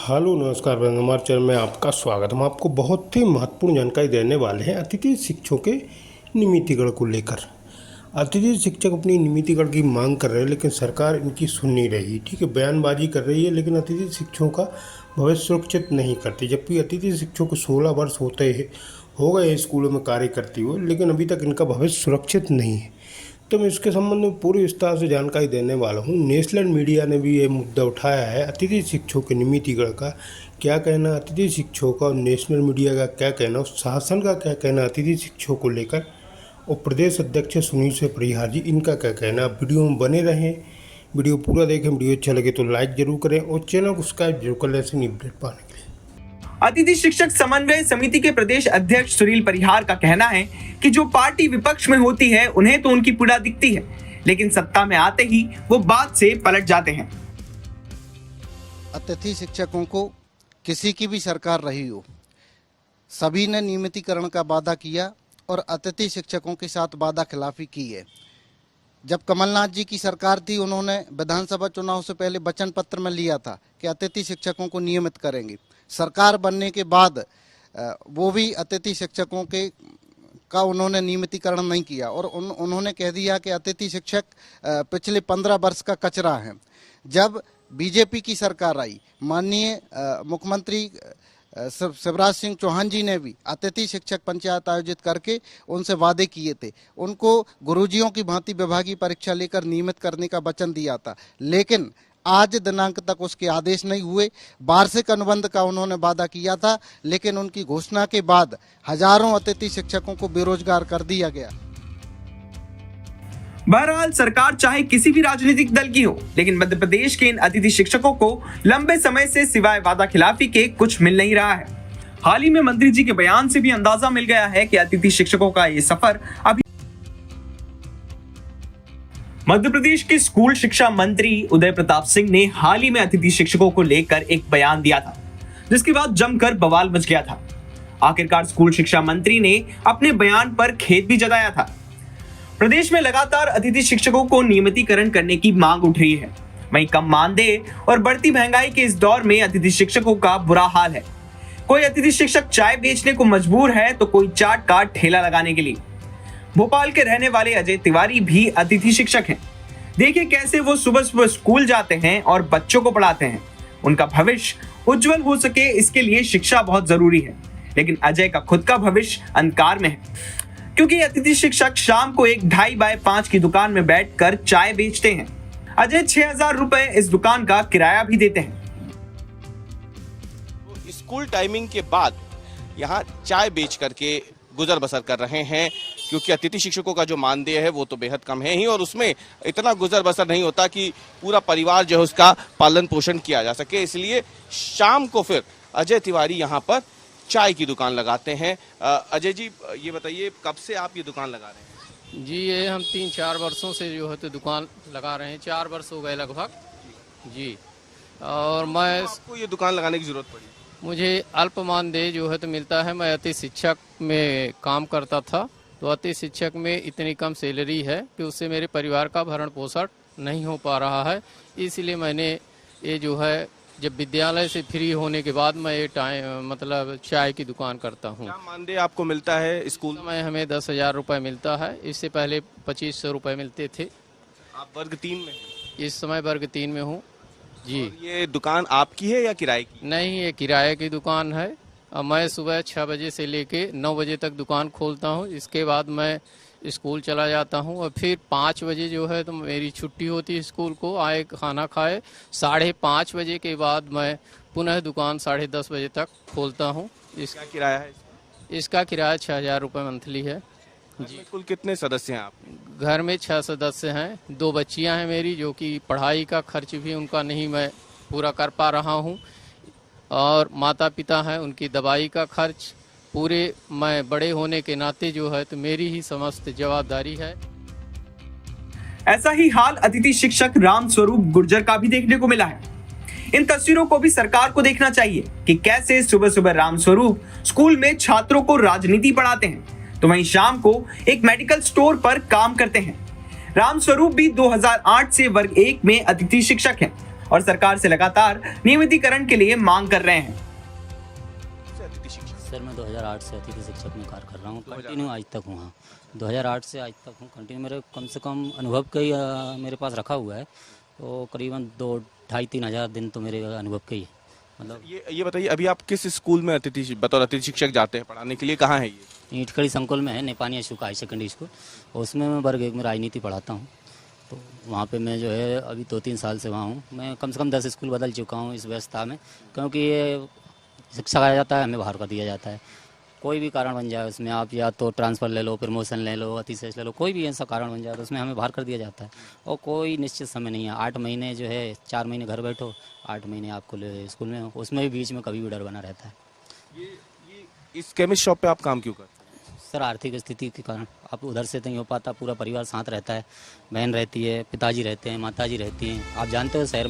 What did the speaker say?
Hello नमस्कार बंधु, हमारे चैनल में आपका स्वागत। हम आपको बहुत ही महत्वपूर्ण जानकारी देने वाले हैं अतिथि शिक्षकों के नियमितीकरण को लेकर। अतिथि शिक्षक अपनी नियमितीकरण की मांग कर रहे हैं, लेकिन सरकार इनकी सुन नहीं रही। ठीक है, बयानबाजी कर रही है, लेकिन अतिथि शिक्षकों का भविष्य सुरक्षित नहीं करती। जबकि अतिथि शिक्षकों को 16 वर्ष हो गए स्कूलों में कार्य करते हुए, लेकिन अभी तक इनका भविष्य सुरक्षित नहीं है। तो मैं इसके संबंध में पूरी विस्तार से जानकारी देने वाला हूँ। नेशनल मीडिया ने भी ये मुद्दा उठाया है, अतिथि शिक्षकों के नियमितीकरण का क्या कहना, अतिथि शिक्षकों का और नेशनल मीडिया का क्या कहना और शासन का क्या कहना अतिथि शिक्षकों को लेकर, और प्रदेश अध्यक्ष सुनील परिहार जी इनका क्या कहना। आप वीडियो में बने रहें, वीडियो पूरा देखें। वीडियो अच्छा लगे तो लाइक जरूर करें और चैनल को सब्सक्राइब जरूर कर लें ऐसे अपडेट पाने के लिए। अतिथि शिक्षक समन्वय समिति के प्रदेश अध्यक्ष सुनील परिहार का कहना है कि जो पार्टी विपक्ष में होती है उन्हें तो उनकी पीड़ा दिखती है, लेकिन सत्ता में आते ही वो बात से पलट जाते हैं। अतिथि शिक्षकों को किसी की भी सरकार रही हो, सभी ने नियमितीकरण का वादा किया और अतिथि शिक्षकों के साथ वादा खिलाफी की है। जब कमलनाथ जी की सरकार थी, उन्होंने विधानसभा चुनाव से पहले वचन पत्र में लिया था कि अतिथि शिक्षकों को नियमित करेंगे। सरकार बनने के बाद वो भी अतिथि शिक्षकों का उन्होंने नियमितीकरण नहीं किया और उन्होंने कह दिया कि अतिथि शिक्षक पिछले 15 वर्ष का कचरा है। जब बीजेपी की सरकार आई, माननीय मुख्यमंत्री शिवराज सिंह चौहान जी ने भी अतिथि शिक्षक पंचायत आयोजित करके उनसे वादे किए थे। उनको गुरुजियों की भांति विभागीय परीक्षा लेकर नियमित करने का वचन दिया था, लेकिन आज दिनांक तक उसके आदेश नहीं हुए। वार्षिक अनुबंध का उन्होंने वादा किया था, लेकिन उनकी घोषणा के बाद हजारों अतिथि शिक्षकों को बेरोजगार कर दिया गया। बहरहाल सरकार चाहे किसी भी राजनीतिक दल की हो, लेकिन मध्य प्रदेश के इन अतिथि शिक्षकों को लंबे समय से सिवाय वादा खिलाफी के कुछ मिल नहीं रहा है। हाल ही में मंत्री जी के बयान से भी अंदाजा मिल गया है कि अतिथि शिक्षकों का ये सफर अभी। मध्य प्रदेश के स्कूल शिक्षा मंत्री उदय प्रताप सिंह ने हाल ही में अतिथि शिक्षकों को लेकर एक बयान दिया था, जिसके बाद जमकर बवाल मच गया था। आखिरकार स्कूल शिक्षा मंत्री ने अपने बयान पर खेद भी जताया था। प्रदेश में लगातार अतिथि शिक्षकों को नियमितीकरण करने की मांग उठ रही है। वहीं कम मानदेय और बढ़ती महंगाई के इस दौर में अतिथि शिक्षकों का बुरा हाल है। कोई अतिथि शिक्षक चाय बेचने को मजबूर है तो कोई चाट का ठेला लगाने के लिए। भोपाल के रहने वाले अजय तिवारी भी अतिथि शिक्षक हैं। देखिए कैसे वो सुबह सुबह स्कूल जाते हैं और बच्चों को पढ़ाते हैं। उनका भविष्य उज्जवल हो सके, इसके लिए शिक्षा बहुत जरूरी है, लेकिन अजय का खुद का भविष्य अंधकार में है, क्योंकि अतिथि शिक्षक शाम को एक 2.5 बाय 5 की दुकान में बैठकर चाय बेचते हैं। अजय 6,000 रुपए इस दुकान का किराया भी देते हैं। स्कूल टाइमिंग के बाद यहाँ चाय बेच करके गुजर बसर कर रहे हैं, क्योंकि अतिथि शिक्षकों का जो मानदेय है वो तो बेहद कम है ही, और उसमें इतना गुजर बसर नहीं होता कि पूरा परिवार जो है उसका पालन पोषण किया जा सके। इसलिए शाम को फिर अजय तिवारी यहाँ पर चाय की दुकान लगाते हैं। अजय जी, ये बताइए कब से आप ये दुकान लगा रहे हैं? जी, ये हम 3-4 वर्षों से जो है तो दुकान लगा रहे हैं। 4 वर्ष हो गए लगभग जी। और मैं आपको ये दुकान लगाने की जरूरत पड़ी? मुझे अल्प मानदेय जो है तो मिलता है। मैं अति शिक्षक में काम करता था, तो अति शिक्षक में इतनी कम सैलरी है कि उससे मेरे परिवार का भरण पोषण नहीं हो पा रहा है। इसलिए मैंने ये जो है, जब विद्यालय से फ्री होने के बाद मैं ये मतलब चाय की दुकान करता हूँ। क्या मानदेय आपको मिलता है स्कूल में? हमें 10,000 रुपये मिलता है। इससे पहले 2,500 रुपये मिलते थे। आप वर्ग 3 में हैं? इस समय वर्ग 3 में हूँ जी। और ये दुकान आपकी है या किराए की? नहीं, ये किराए की दुकान है। मैं सुबह 6 बजे से लेके 9 बजे तक दुकान खोलता हूँ। इसके बाद मैं स्कूल चला जाता हूँ और फिर 5 बजे जो है तो मेरी छुट्टी होती है स्कूल को, आए खाना खाए। 5:30 बजे के बाद मैं पुनः दुकान 10:30 बजे तक खोलता हूँ। क्या किराया है इसका किराया 6,000 रुपये मंथली है जी। कुल कितने सदस्य हैं आप? घर में 6 सदस्य हैं। 2 बच्चियां हैं मेरी, जो कि पढ़ाई का खर्च भी उनका नहीं मैं पूरा कर पा रहा हूं, और माता पिता हैं, उनकी दवाई का खर्च पूरे मैं बड़े होने के नाते जो है तो मेरी ही समस्त जवाबदारी है। ऐसा ही हाल अतिथि शिक्षक राम स्वरूप गुर्जर का भी देखने को मिला है। इन तस्वीरों को भी सरकार को देखना चाहिए कि कैसे सुबह सुबह राम स्वरूप स्कूल में छात्रों को राजनीति पढ़ाते हैं, तो वहीं शाम को एक मेडिकल स्टोर पर काम करते हैं। राम स्वरूप भी 2008 से वर्ग 1 में अतिथि शिक्षक हैं और सरकार से लगातार नियमितीकरण के लिए मांग कर रहे हैं। अतिथि शिक्षक सर मैं 2008 से अतिथि शिक्षक में कार्य कर रहा हूँ, कंटिन्यू आज तक हूँ। हाँ 2008 से आज तक हूँ कंटिन्यू। मेरे कम से कम अनुभव कई मेरे पास रखा हुआ है, तो करीबन 2-2.5-3 हज़ार दिन तो मेरे अनुभव के ही है। मतलब ये बताइए, अभी आप किस स्कूल में बतौर अतिथि शिक्षक जाते हैं पढ़ाने के लिए? कहाँ है ये? ईंटखड़ी संकुल में है, Nepani Ashok high secondary school, उसमें मैं वर्ग 1 में राजनीति पढ़ाता हूँ। तो वहाँ पे मैं जो है अभी 2-3 साल से वहाँ हूँ। मैं कम से कम 10 स्कूल बदल चुका हूँ इस व्यवस्था में, क्योंकि ये शिक्षा आ जाता है हमें बाहर कर दिया जाता है। कोई भी कारण बन जाए उसमें, आप या तो ट्रांसफ़र ले लो, प्रमोशन ले लो, अतिशेष ले लो, कोई भी ऐसा कारण बन जाए तो उसमें हमें बाहर कर दिया जाता है। और कोई निश्चित समय नहीं है। 8 महीने जो है, 4 महीने घर बैठो, 8 महीने आपको स्कूल में हो, उसमें भी बीच में कभी भी डर बना रहता है। ये इस केमिस्ट शॉप पे आप काम क्यों करते हैं? सर आर्थिक स्थिति के कारण आप उधर से नहीं हो पाता, पूरा परिवार साथ रहता है, बहन रहती है, पिताजी रहते हैं, माताजी रहती हैं, आप जानते हो शहर